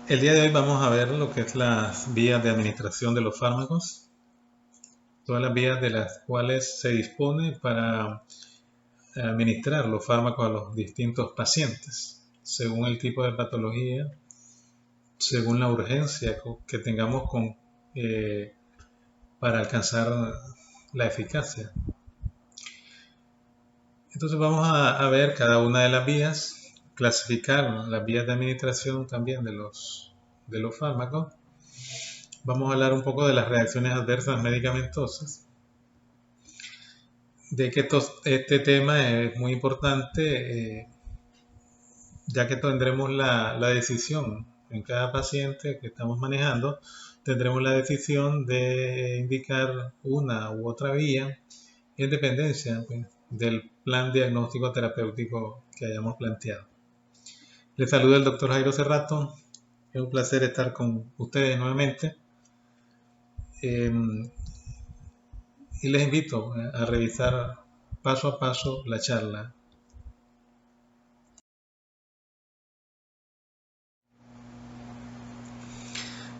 El día de hoy vamos a ver lo que es las vías de administración de los fármacos, todas las vías de las cuales se dispone para administrar los fármacos a los distintos pacientes, según el tipo de patología, según la urgencia que tengamos para alcanzar la eficacia. Entonces vamos a ver cada una de las vías, clasificar las vías de administración también de los fármacos. Vamos a hablar un poco de las reacciones adversas medicamentosas, de que este tema es muy importante, ya que tendremos la decisión en cada paciente que estamos manejando, tendremos la decisión de indicar una u otra vía en dependencia, pues, del plan diagnóstico terapéutico que hayamos planteado. Les saluda el doctor Jairo Cerrato. Es un placer estar con ustedes nuevamente. Y les invito a revisar paso a paso la charla.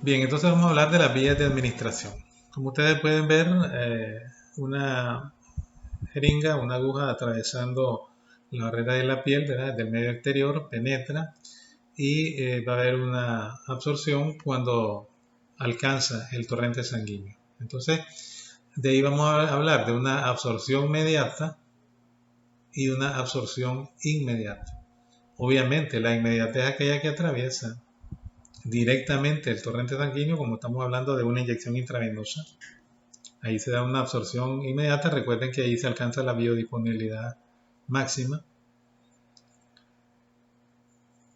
Bien, entonces vamos a hablar de las vías de administración. Como ustedes pueden ver, una jeringa, una aguja atravesando la barrera de la piel, ¿verdad? Del medio exterior, penetra y va a haber una absorción cuando alcanza el torrente sanguíneo. Entonces, de ahí vamos a hablar de una absorción mediata y de una absorción inmediata. Obviamente, la inmediatez es aquella que atraviesa directamente el torrente sanguíneo, como estamos hablando de una inyección intravenosa. Ahí se da una absorción inmediata. Recuerden que ahí se alcanza la biodisponibilidad máxima.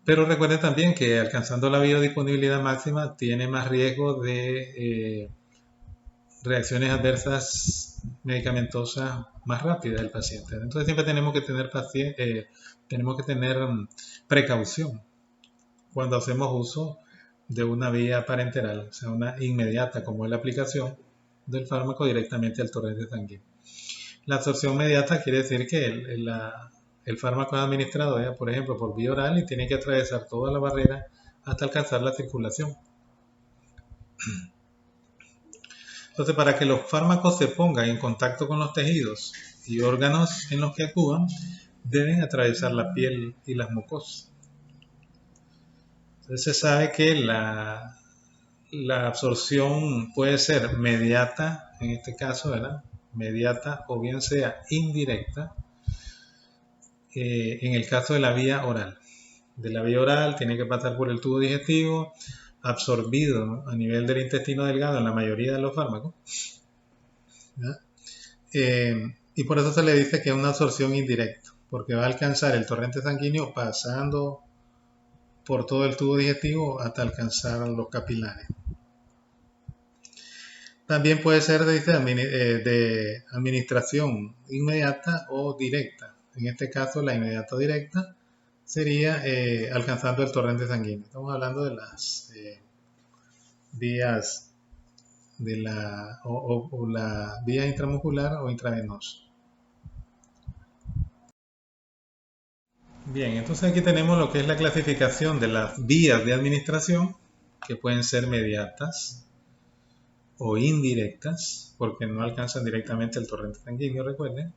Pero recuerden también que alcanzando la biodisponibilidad máxima tiene más riesgo de reacciones adversas medicamentosas más rápidas del paciente. Entonces siempre tenemos que tener precaución cuando hacemos uso de una vía parenteral, o sea, una inmediata, como es la aplicación del fármaco directamente al torrente sanguíneo. La absorción inmediata quiere decir que el fármaco es administrado, por ejemplo, por vía oral y tiene que atravesar toda la barrera hasta alcanzar la circulación. Entonces, para que los fármacos se pongan en contacto con los tejidos y órganos en los que actúan, deben atravesar la piel y las mucosas. Entonces, se sabe que la absorción puede ser mediata, en este caso, ¿verdad? Mediata o bien sea indirecta, en el caso de la vía oral. De la vía oral tiene que pasar por el tubo digestivo, absorbido, ¿no?, a nivel del intestino delgado en la mayoría de los fármacos. Y por eso se le dice que es una absorción indirecta, porque va a alcanzar el torrente sanguíneo pasando por todo el tubo digestivo hasta alcanzar los capilares. También puede ser de administración inmediata o directa. En este caso, la inmediata o directa sería alcanzando el torrente sanguíneo. Estamos hablando de las vías de la vía intramuscular o intravenosa. Bien, entonces aquí tenemos lo que es la clasificación de las vías de administración, que pueden ser mediatas o indirectas, porque no alcanzan directamente el torrente sanguíneo, recuerden.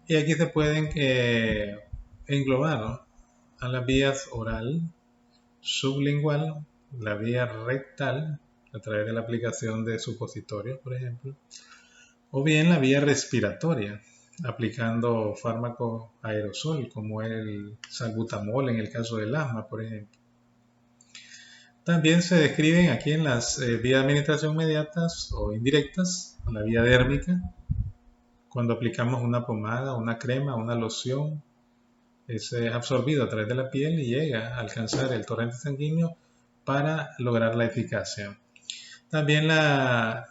Y aquí se pueden englobar, ¿no?, a las vías oral, sublingual, la vía rectal, a través de la aplicación de supositorios, por ejemplo, o bien la vía respiratoria, aplicando fármacos aerosol, como el salbutamol en el caso del asma, por ejemplo. También se describen aquí en las vías de administración inmediatas o indirectas, la vía dérmica, cuando aplicamos una pomada, una crema, una loción, es absorbido a través de la piel y llega a alcanzar el torrente sanguíneo para lograr la eficacia. También la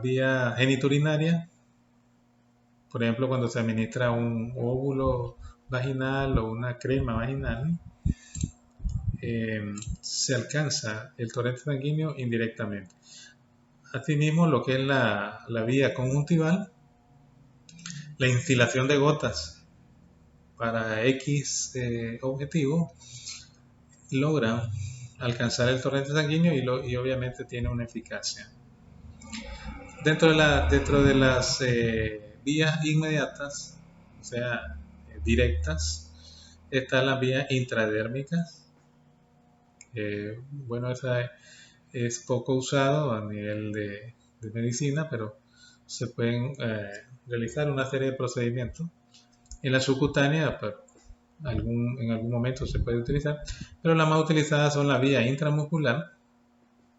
vía geniturinaria, por ejemplo, cuando se administra un óvulo vaginal o una crema vaginal, se alcanza el torrente sanguíneo indirectamente. Asimismo, lo que es la vía conjuntival, la instilación de gotas para X objetivo, logra alcanzar el torrente sanguíneo y obviamente tiene una eficacia. Dentro de las vías inmediatas, o sea, directas, están las vías intradérmicas. Bueno, esa es poco usado a nivel de medicina, pero se pueden realizar una serie de procedimientos. En la subcutánea, pues, en algún momento se puede utilizar, pero las más utilizadas son la vía intramuscular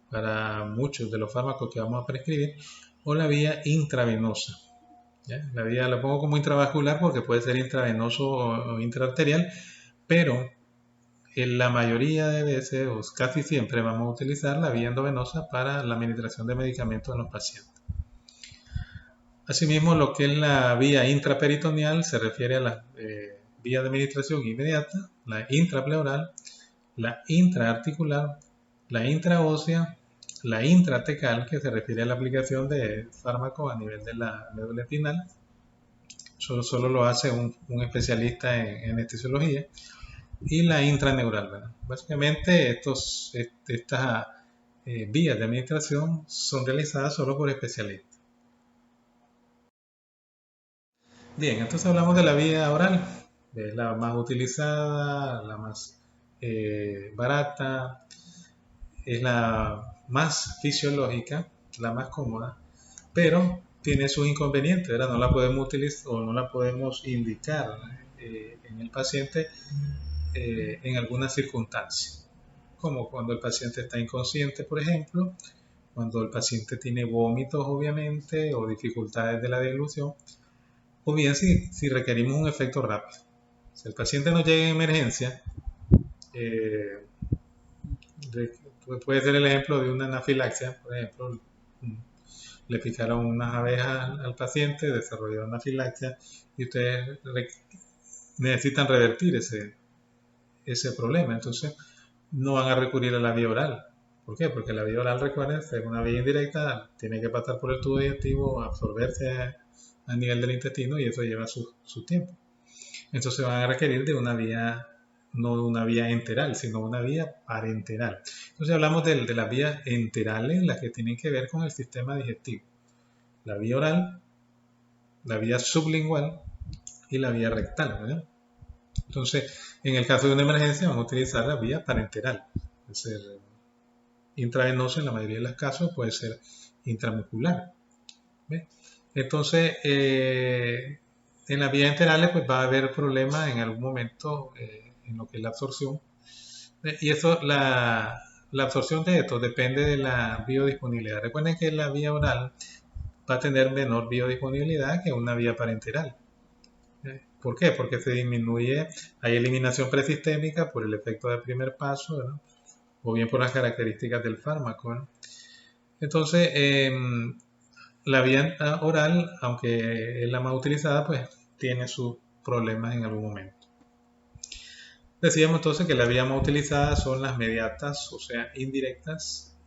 para muchos de los fármacos que vamos a prescribir, o la vía intravenosa. ¿Ya? La vía la pongo como intravascular porque puede ser intravenoso o intraarterial, pero en la mayoría de veces, o casi siempre, vamos a utilizar la vía endovenosa para la administración de medicamentos en los pacientes. Asimismo, lo que es la vía intraperitoneal se refiere a la vía de administración inmediata, la intrapleural, la intraarticular, la intraósea, la intratecal, que se refiere a la aplicación de fármacos a nivel de la médula espinal. Solo lo hace un especialista en anestesiología. Y la intraneural, ¿verdad? Básicamente estas vías de administración son realizadas solo por especialistas. Bien, entonces hablamos de la vía oral, es la más utilizada, la más barata, es la más fisiológica, la más cómoda, pero tiene sus inconvenientes, ¿verdad? No la podemos utilizar o no la podemos indicar en el paciente en algunas circunstancias, como cuando el paciente está inconsciente, por ejemplo, cuando el paciente tiene vómitos, obviamente, o dificultades de la deglución, o bien si requerimos un efecto rápido. Si el paciente no llega en emergencia, eh, puede ser el ejemplo de una anafilaxia, por ejemplo, le picaron unas abejas al paciente, desarrolló anafilaxia y ustedes necesitan revertir ese problema. Entonces, no van a recurrir a la vía oral. ¿Por qué? Porque la vía oral, recuerden, es una vía indirecta, tiene que pasar por el tubo digestivo, absorberse a nivel del intestino y eso lleva su tiempo. Entonces van a requerir de una vía, no de una vía enteral, sino una vía parenteral. Entonces hablamos de las vías enterales, las que tienen que ver con el sistema digestivo. La vía oral, la vía sublingual y la vía rectal, ¿verdad? Entonces, en el caso de una emergencia, vamos a utilizar la vía parenteral. Puede ser intravenoso en la mayoría de los casos, puede ser intramuscular. ¿Ve? Entonces, en las vías enterales pues va a haber problemas en algún momento en lo que es la absorción. Y eso, la absorción de esto depende de la biodisponibilidad. Recuerden que la vía oral va a tener menor biodisponibilidad que una vía parenteral. ¿Por qué? Porque se disminuye, hay eliminación presistémica por el efecto del primer paso, ¿verdad? O bien por las características del fármaco, ¿verdad? Entonces, la vía oral, aunque es la más utilizada, pues tiene sus problemas en algún momento. Decíamos entonces que la vía más utilizada son las mediatas, o sea, indirectas,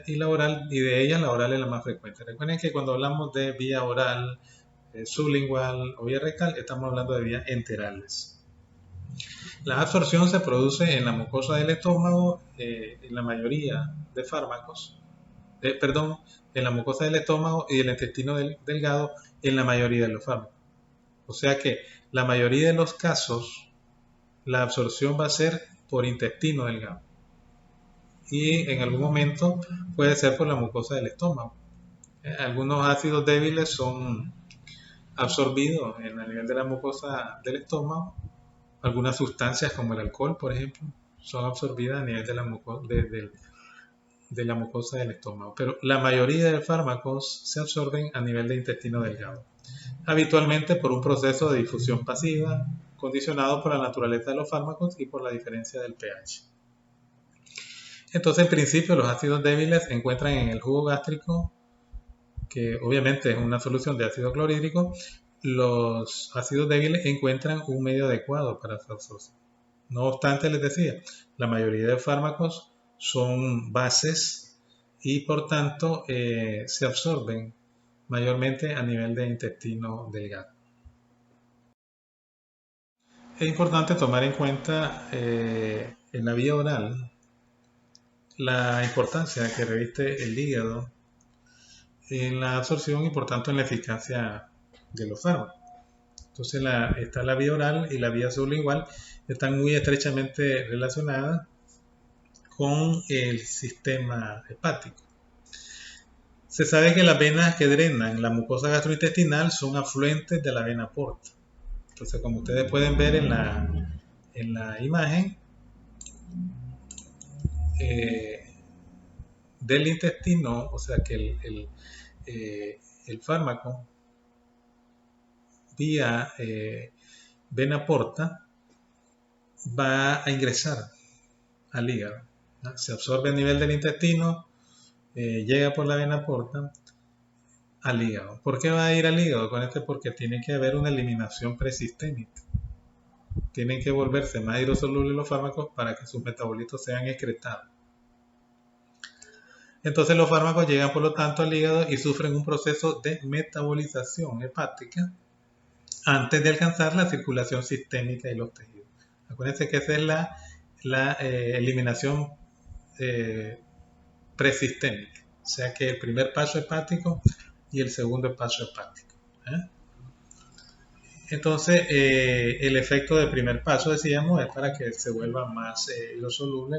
y la oral, y de ellas la oral es la más frecuente. Recuerden que cuando hablamos de vía oral, sublingual o vía rectal, estamos hablando de vías enterales. La absorción se produce en la mucosa del estómago, en la mayoría de fármacos, perdón, en la mucosa del estómago y del intestino delgado en la mayoría de los fármacos. O sea que la mayoría de los casos la absorción va a ser por intestino delgado y en algún momento puede ser por la mucosa del estómago. Algunos ácidos débiles son absorbidos en el nivel de la mucosa del estómago. Algunas sustancias como el alcohol, por ejemplo, son absorbidas a nivel de la mucosa del estómago. Pero la mayoría de fármacos se absorben a nivel de intestino delgado, habitualmente por un proceso de difusión pasiva, condicionado por la naturaleza de los fármacos y por la diferencia del pH. Entonces, en principio, los ácidos débiles se encuentran en el jugo gástrico, que obviamente es una solución de ácido clorhídrico. Los ácidos débiles encuentran un medio adecuado para su absorción. No obstante, les decía, la mayoría de fármacos son bases y por tanto se absorben mayormente a nivel de intestino delgado. Es importante tomar en cuenta en la vía oral la importancia que reviste el hígado en la absorción y por tanto en la eficacia de los fármacos. Entonces está la vía oral y la vía sublingual, están muy estrechamente relacionadas con el sistema hepático. Se sabe que las venas que drenan la mucosa gastrointestinal son afluentes de la vena porta. Entonces, como ustedes pueden ver en la imagen, del intestino, o sea que el fármaco vía vena porta va a ingresar al hígado, ¿no? Se absorbe a nivel del intestino, llega por la vena porta al hígado. ¿Por qué va a ir al hígado con este? Porque tiene que haber una eliminación presistémica. Tienen que volverse más hidrosolubles los fármacos para que sus metabolitos sean excretados. Entonces los fármacos llegan por lo tanto al hígado y sufren un proceso de metabolización hepática antes de alcanzar la circulación sistémica y los tejidos. Acuérdense que esa es la eliminación presistémica, o sea que el primer paso hepático y el segundo paso hepático. Entonces el efecto del primer paso, decíamos, es para que se vuelva más hidrosoluble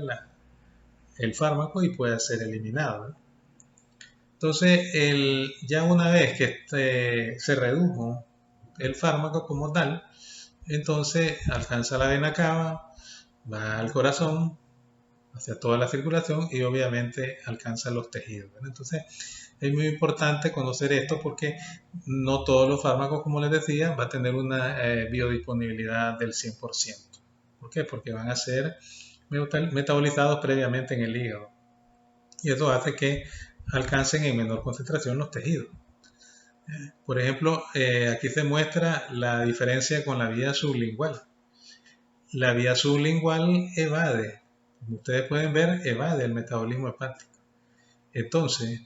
el fármaco y pueda ser eliminado. Entonces, ya una vez que se redujo el fármaco como tal, entonces alcanza la vena cava, va al corazón, hacia toda la circulación y obviamente alcanza los tejidos, ¿verdad? Entonces, es muy importante conocer esto porque no todos los fármacos, como les decía, va a tener una biodisponibilidad del 100%. ¿Por qué? Porque van a ser metabolizados previamente en el hígado. Y eso hace que alcancen en menor concentración los tejidos. Por ejemplo, aquí se muestra la diferencia con la vía sublingual. La vía sublingual evade, como ustedes pueden ver, evade el metabolismo hepático. Entonces,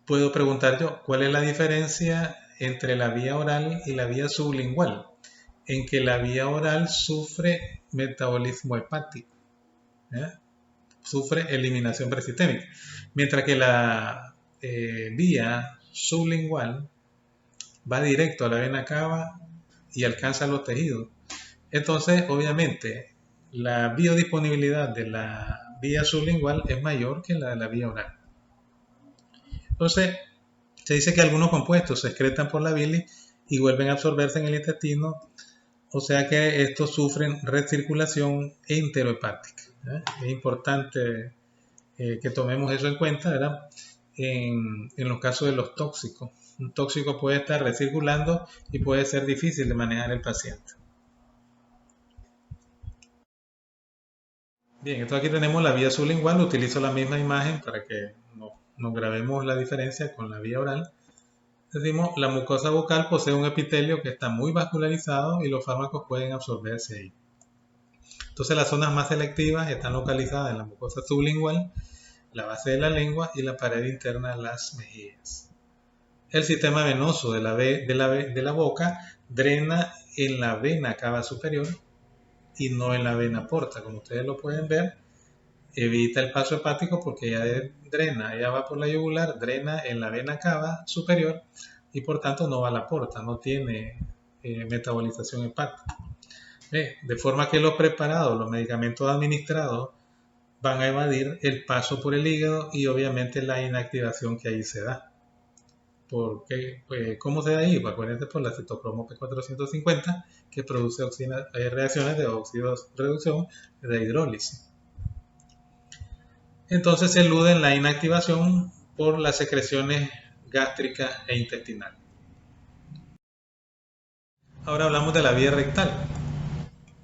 puedo preguntar yo, ¿cuál es la diferencia entre la vía oral y la vía sublingual? En que la vía oral sufre metabolismo hepático, sufre eliminación presistémica, mientras que la vía sublingual va directo a la vena cava y alcanza los tejidos. Entonces, obviamente, la biodisponibilidad de la vía sublingual es mayor que la de la vía oral. Entonces, se dice que algunos compuestos se excretan por la bilis y vuelven a absorberse en el intestino, o sea que estos sufren recirculación enterohepática. Es importante que tomemos eso en cuenta, ¿verdad? En los casos de los tóxicos. Un tóxico puede estar recirculando y puede ser difícil de manejar el paciente. Bien, entonces aquí tenemos la vía sublingual, utilizo la misma imagen para que nos grabemos la diferencia con la vía oral. Decimos, la mucosa bucal posee un epitelio que está muy vascularizado y los fármacos pueden absorberse ahí. Entonces las zonas más selectivas están localizadas en la mucosa sublingual, la base de la lengua y la pared interna de las mejillas. El sistema venoso de la boca drena en la vena cava superior y no en la vena porta. Como ustedes lo pueden ver, evita el paso hepático porque ella va por la yugular, drena en la vena cava superior y por tanto no va a la porta, no tiene metabolización hepática. De forma que los preparados, los medicamentos administrados, van a evadir el paso por el hígado y obviamente la inactivación que ahí se da. Porque, ¿cómo se da ahí? Pues acuérdense por la citocromo P450 que produce reacciones de óxido-reducción de hidrólisis. Entonces se eluden la inactivación por las secreciones gástricas e intestinales. Ahora hablamos de la vía rectal.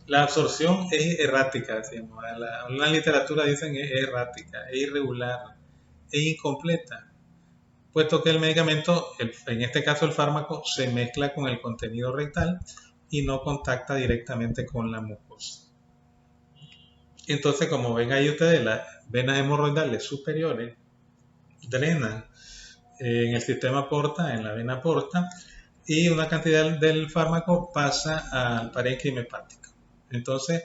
La absorción es errática, decimos. La literatura dicen es errática, es irregular, es incompleta, puesto que el medicamento, en este caso el fármaco, se mezcla con el contenido rectal y no contacta directamente con la mucosa. Entonces, como ven ahí ustedes, las venas hemorroidales superiores drenan en el sistema porta, en la vena porta, y una cantidad del fármaco pasa al parénquima hepático. Entonces,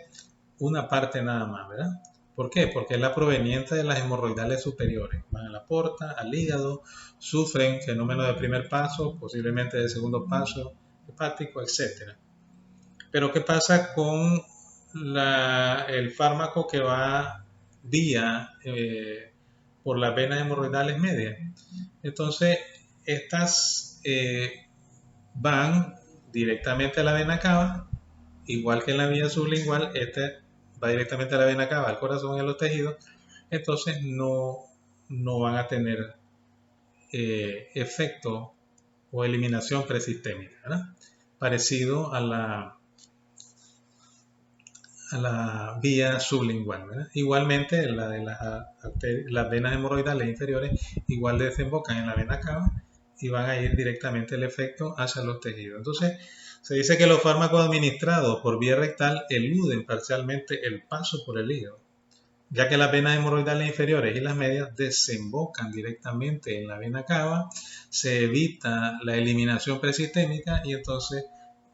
una parte nada más, ¿verdad? ¿Por qué? Porque es la proveniente de las hemorroidales superiores. Van a la porta, al hígado, sufren fenómenos de primer paso, posiblemente de segundo paso hepático, etc. Pero ¿qué pasa con el fármaco que va vía por las venas hemorroidales medias? Entonces, estas van directamente a la vena cava, igual que en la vía sublingual, este va directamente a la vena cava, al corazón y a los tejidos, entonces no van a tener efecto o eliminación presistémica, ¿verdad? Parecido a la vía sublingual, ¿verdad? Igualmente, la de las venas hemorroidales inferiores igual desembocan en la vena cava y van a ir directamente el efecto hacia los tejidos. Entonces, se dice que los fármacos administrados por vía rectal eluden parcialmente el paso por el hígado, ya que las venas hemorroidales inferiores y las medias desembocan directamente en la vena cava, se evita la eliminación presistémica y entonces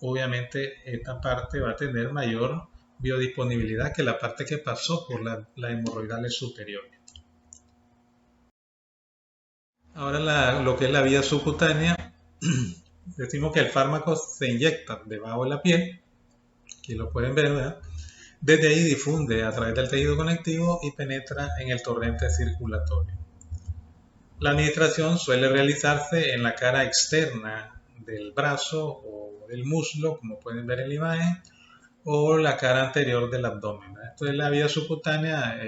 obviamente esta parte va a tener mayor biodisponibilidad que la parte que pasó por las hemorroidales superiores. Ahora lo que es la vía subcutánea, decimos que el fármaco se inyecta debajo de la piel, aquí lo pueden ver, ¿verdad? Desde ahí difunde a través del tejido conectivo y penetra en el torrente circulatorio. La administración suele realizarse en la cara externa del brazo o del muslo, como pueden ver en la imagen, o la cara anterior del abdomen. Entonces la vía subcutánea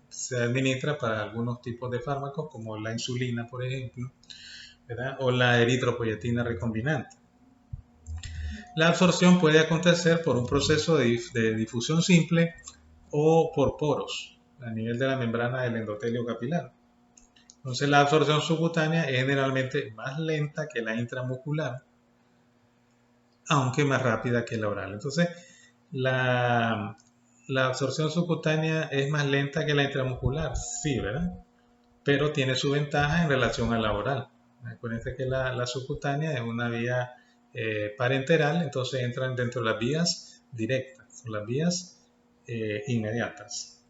se administra para algunos tipos de fármacos, como la insulina, por ejemplo, ¿verdad? O la eritropoyetina recombinante. La absorción puede acontecer por un proceso de difusión simple o por poros a nivel de la membrana del endotelio capilar. Entonces la absorción subcutánea es generalmente más lenta que la intramuscular, aunque más rápida que la oral. Entonces la absorción subcutánea es más lenta que la intramuscular, sí, ¿verdad? Pero tiene su ventaja en relación a la oral. Acuérdense que la subcutánea es una vía parenteral, entonces entran dentro de las vías directas, las vías inmediatas.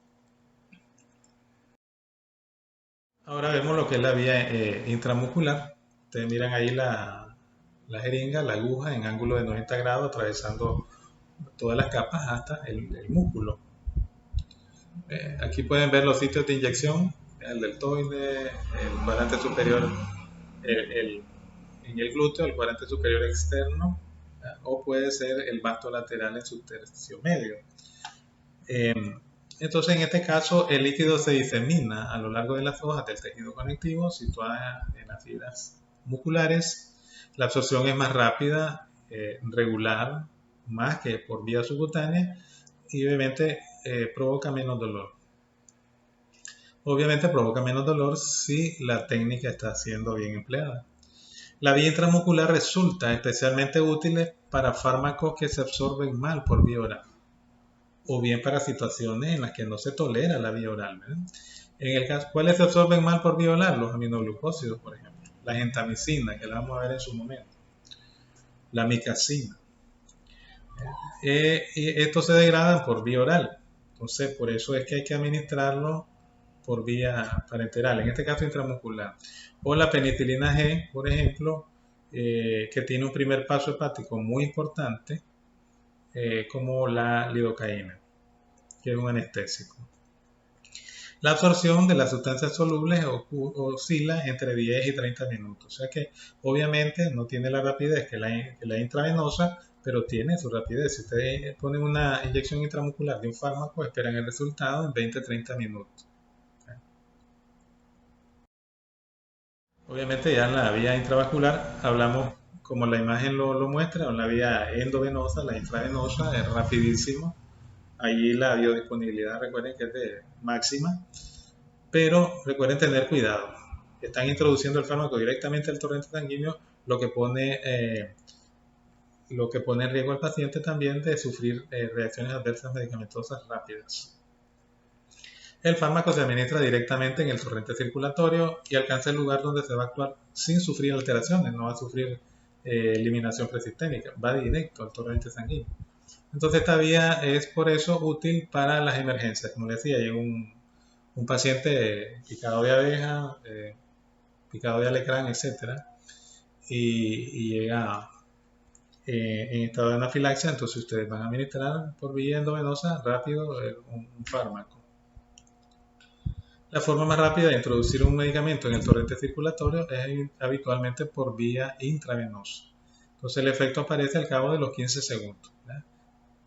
Ahora vemos lo que es la vía intramuscular. Ustedes miran ahí la jeringa, la aguja en ángulo de 90 grados atravesando todas las capas hasta el músculo. Aquí pueden ver los sitios de inyección, el deltoide, el cuadrante superior, en el glúteo, el cuadrante superior externo, o puede ser el vasto lateral en su tercio medio. Entonces, en este caso, el líquido se disemina a lo largo de las hojas del tejido conectivo situadas en las fibras musculares. La absorción es más rápida, regular, más que por vía subcutánea y obviamente provoca menos dolor. Obviamente provoca menos dolor si la técnica está siendo bien empleada. La vía intramuscular resulta especialmente útil para fármacos que se absorben mal por vía oral o bien para situaciones en las que no se tolera la vía oral, ¿verdad? En el caso, ¿cuáles se absorben mal por vía oral? Los aminoglucósidos, por ejemplo. La gentamicina, que la vamos a ver en su momento. La micacina. Y estos se degradan por vía oral. Entonces, por eso es que hay que administrarlo por vía parenteral, en este caso intramuscular. O la penicilina G, por ejemplo, que tiene un primer paso hepático muy importante, como la lidocaína, que es un anestésico. La absorción de las sustancias solubles oscila entre 10 y 30 minutos. O sea que obviamente no tiene la rapidez que la intravenosa, pero tiene su rapidez. Si ustedes ponen una inyección intramuscular de un fármaco, esperan el resultado en 20-30 minutos. Obviamente ya en la vía intravascular hablamos, como la imagen lo muestra, en la vía endovenosa, la intravenosa es rapidísimo. Allí la biodisponibilidad, recuerden que es de máxima, pero recuerden tener cuidado. Están introduciendo el fármaco directamente al torrente sanguíneo, lo que pone en riesgo al paciente también de sufrir reacciones adversas medicamentosas rápidas. El fármaco se administra directamente en el torrente circulatorio y alcanza el lugar donde se va a actuar sin sufrir alteraciones, no va a sufrir eliminación presistémica, va directo al torrente sanguíneo. Entonces esta vía es por eso útil para las emergencias. Como les decía, hay un un paciente picado de abeja, picado de alacrán, etcétera, y llega en estado de anafilaxia, entonces ustedes van a administrar por vía endovenosa rápido un fármaco. La forma más rápida de introducir un medicamento en el torrente circulatorio es habitualmente por vía intravenosa. Entonces el efecto aparece al cabo de los 15 segundos. ¿verdad?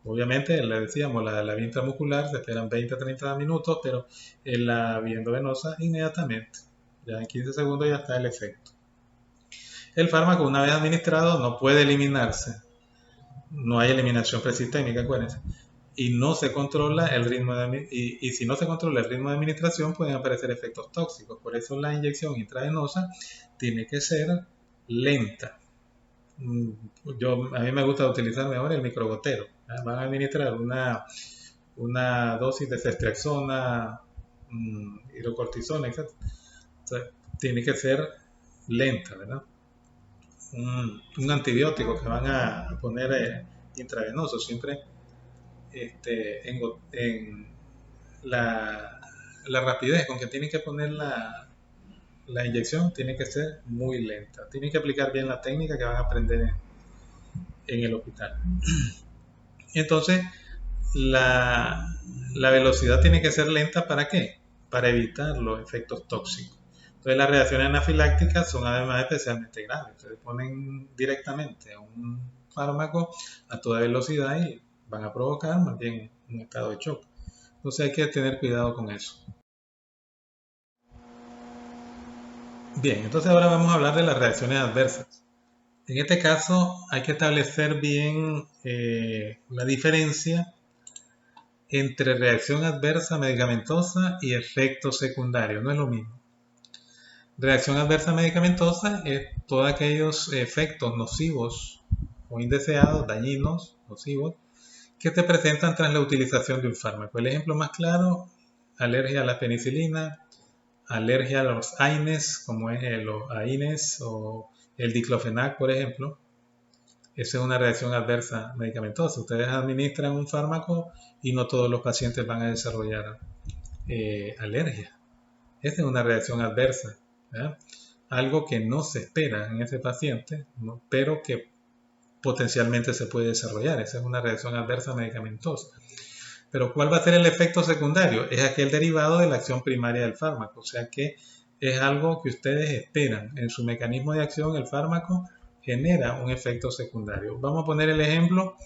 Obviamente, le decíamos, la vía intramuscular se esperan 20 a 30 minutos, pero en la vía endovenosa inmediatamente. Ya en 15 segundos ya está el efecto. El fármaco, una vez administrado, no puede eliminarse. No hay eliminación presistémica, acuérdense. Y no se controla el ritmo y si no se controla el ritmo de administración pueden aparecer efectos tóxicos. Por eso la inyección intravenosa tiene que ser lenta. A mí me gusta utilizar mejor el microgotero. Van a administrar una dosis de ceftriaxona, hidrocortisona, etc. Entonces, tiene que ser lenta, ¿verdad? Un antibiótico que van a poner intravenoso siempre en la rapidez con que tienen que poner la inyección tiene que ser muy lenta. Tienen que aplicar bien la técnica que van a aprender en el hospital. Entonces, la velocidad tiene que ser lenta, ¿para qué? Para evitar los efectos tóxicos. Entonces las reacciones anafilácticas son además especialmente graves. Se ponen directamente un fármaco a toda velocidad y van a provocar más bien un estado de shock. Entonces hay que tener cuidado con eso. Bien, entonces ahora vamos a hablar de las reacciones adversas. En este caso hay que establecer bien la diferencia entre reacción adversa medicamentosa y efecto secundario. No es lo mismo. Reacción adversa medicamentosa es todos aquellos efectos nocivos o indeseados, dañinos, nocivos, que se presentan tras la utilización de un fármaco. El ejemplo más claro, alergia a la penicilina, alergia a los AINES, como es los AINES o el diclofenac, por ejemplo. Esa es una reacción adversa medicamentosa. Ustedes administran un fármaco y no todos los pacientes van a desarrollar alergia. Esta es una reacción adversa. ¿verdad? Algo que no se espera en ese paciente, ¿no? pero que potencialmente se puede desarrollar. Esa es una reacción adversa medicamentosa. Pero ¿cuál va a ser el efecto secundario? Es aquel derivado de la acción primaria del fármaco. O sea que es algo que ustedes esperan. En su mecanismo de acción, el fármaco genera un efecto secundario. Vamos a poner el ejemplo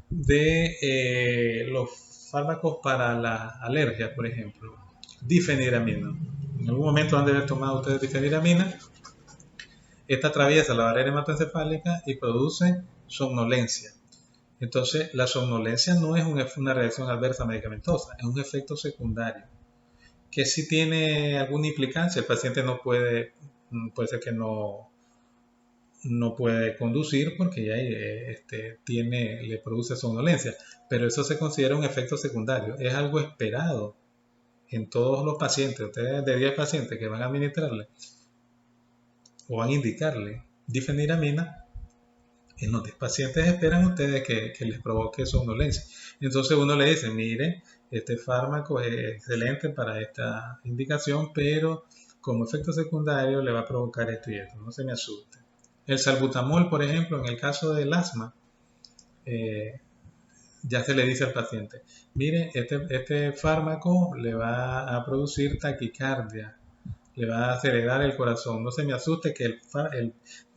de los fármacos para la alergia, por ejemplo. Difeniramina. En algún momento han de haber tomado ustedes difeniramina. Esta atraviesa la barrera hematoencefálica y produce somnolencia. Entonces, la somnolencia no es una reacción adversa medicamentosa, es un efecto secundario que sí tiene alguna implicancia. El paciente no puede ser que no puede conducir porque ya le produce somnolencia, pero eso se considera un efecto secundario, es algo esperado en todos los pacientes. Ustedes de 10 pacientes que van a administrarle o van a indicarle difeniramina, en los 10 pacientes esperan ustedes que les provoque somnolencia. Entonces uno le dice, mire, este fármaco es excelente para esta indicación, pero como efecto secundario le va a provocar esto y esto, no se me asuste. El salbutamol, por ejemplo, en el caso del asma, ya se le dice al paciente, mire, este fármaco le va a producir taquicardia, le va a acelerar el corazón. No se me asuste que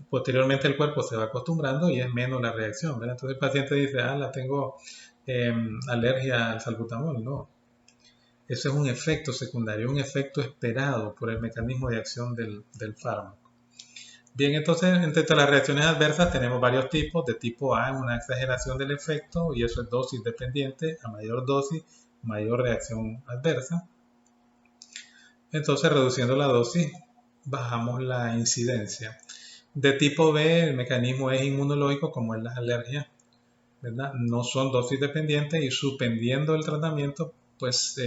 posteriormente el cuerpo se va acostumbrando y es menos la reacción. ¿verdad? Entonces el paciente dice, la tengo alergia al salbutamol. No, eso es un efecto secundario, un efecto esperado por el mecanismo de acción del fármaco. Bien, entonces, entre las reacciones adversas tenemos varios tipos. De tipo A es una exageración del efecto y eso es dosis dependiente. A mayor dosis, mayor reacción adversa. Entonces, reduciendo la dosis, bajamos la incidencia. De tipo B, el mecanismo es inmunológico, como en las alergias, ¿verdad? No son dosis dependientes y suspendiendo el tratamiento, pues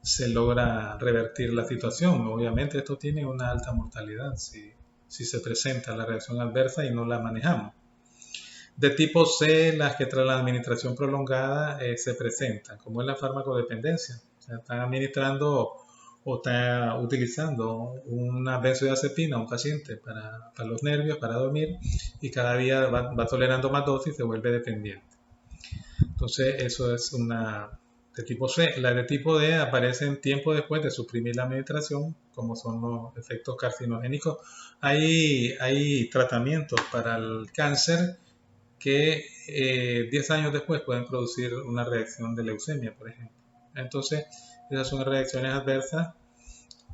se logra revertir la situación. Obviamente esto tiene una alta mortalidad si se presenta la reacción adversa y no la manejamos. De tipo C, las que tras la administración prolongada se presentan, como es la farmacodependencia. O sea, están administrando o está utilizando una benzodiazepina a un paciente para los nervios, para dormir, y cada día va tolerando más dosis y se vuelve dependiente. Entonces, eso es una de tipo C. La de tipo D aparecen tiempo después de suprimir la administración, como son los efectos carcinogénicos. Hay tratamientos para el cáncer que 10 años después pueden producir una reacción de leucemia, por ejemplo. Entonces, esas son reacciones adversas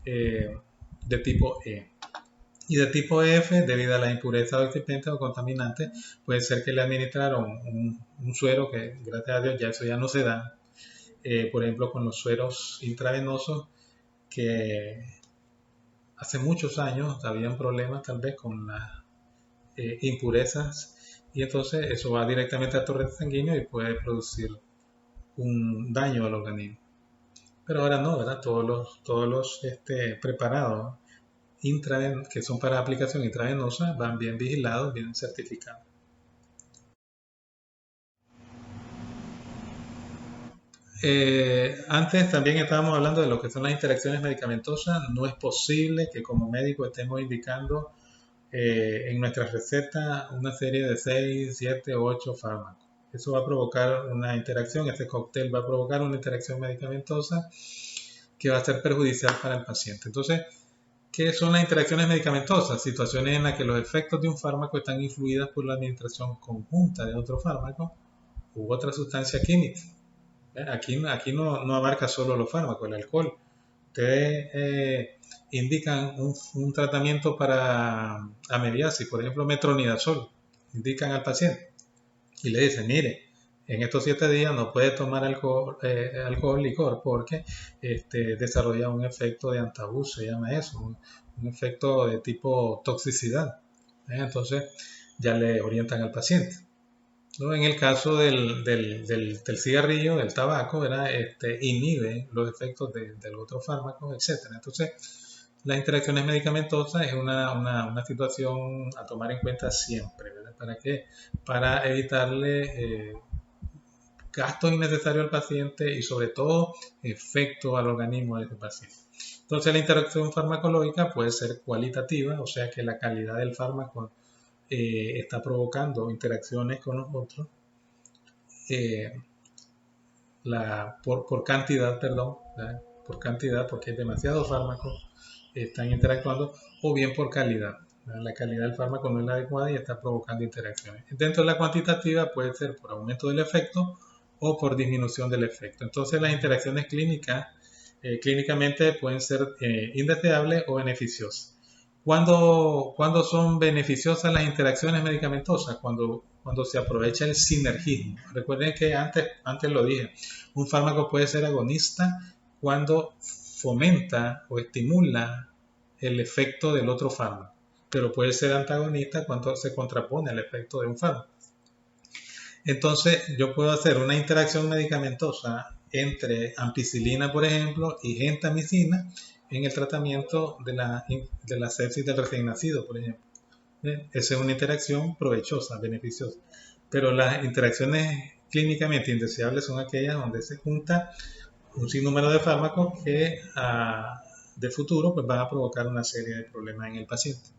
de tipo E. Y de tipo F, debido a la impureza o excipiente o contaminante, puede ser que le administraron un suero que, gracias a Dios, ya eso ya no se da. Por ejemplo, con los sueros intravenosos, que hace muchos años habían problemas tal vez con las impurezas, y entonces eso va directamente al torrente sanguíneo y puede producir un daño al organismo. Pero ahora no, ¿verdad? Todos los preparados que son para aplicación intravenosa van bien vigilados, bien certificados. Antes también estábamos hablando de lo que son las interacciones medicamentosas. No es posible que como médico estemos indicando en nuestra receta una serie de 6, 7, 8 fármacos. Eso va a provocar una interacción, este cóctel va a provocar una interacción medicamentosa que va a ser perjudicial para el paciente. Entonces, ¿qué son las interacciones medicamentosas? Situaciones en las que los efectos de un fármaco están influidas por la administración conjunta de otro fármaco u otra sustancia química. Aquí no abarca solo los fármacos, el alcohol. Ustedes indican un tratamiento para ameliasis, por ejemplo, metronidazol, indican al paciente y le dicen, mire, en estos 7 días no puede tomar licor, porque desarrolla un efecto de antabús, se llama eso, un efecto de tipo toxicidad. Entonces ya le orientan al paciente. ¿No? En el caso del cigarrillo, del tabaco, ¿verdad? Inhibe los efectos del otro fármaco, etc. Entonces, las interacciones medicamentosas es una situación a tomar en cuenta siempre, ¿verdad? ¿Para qué? Para evitarle gastos innecesarios al paciente y sobre todo efecto al organismo de ese paciente. Entonces la interacción farmacológica puede ser cualitativa, o sea que la calidad del fármaco está provocando interacciones con los otros eh, por cantidad, perdón, ¿verdad? Por cantidad, porque hay demasiados fármacos están interactuando, o bien por calidad. ¿Verdad? La calidad del fármaco no es la adecuada y está provocando interacciones. Dentro de la cuantitativa puede ser por aumento del efecto o por disminución del efecto. Entonces las interacciones clínicas clínicamente pueden ser indeseables o beneficiosas. ¿Cuándo son beneficiosas las interacciones medicamentosas? Cuando se aprovecha el sinergismo. Recuerden que antes lo dije, un fármaco puede ser agonista cuando fomenta o estimula el efecto del otro fármaco, pero puede ser antagonista cuando se contrapone al efecto de un fármaco. Entonces, yo puedo hacer una interacción medicamentosa entre ampicilina, por ejemplo, y gentamicina en el tratamiento de la sepsis del recién nacido, por ejemplo. Esa es una interacción provechosa, beneficiosa. Pero las interacciones clínicamente indeseables son aquellas donde se junta un sinnúmero de fármacos que de futuro pues, van a provocar una serie de problemas en el paciente.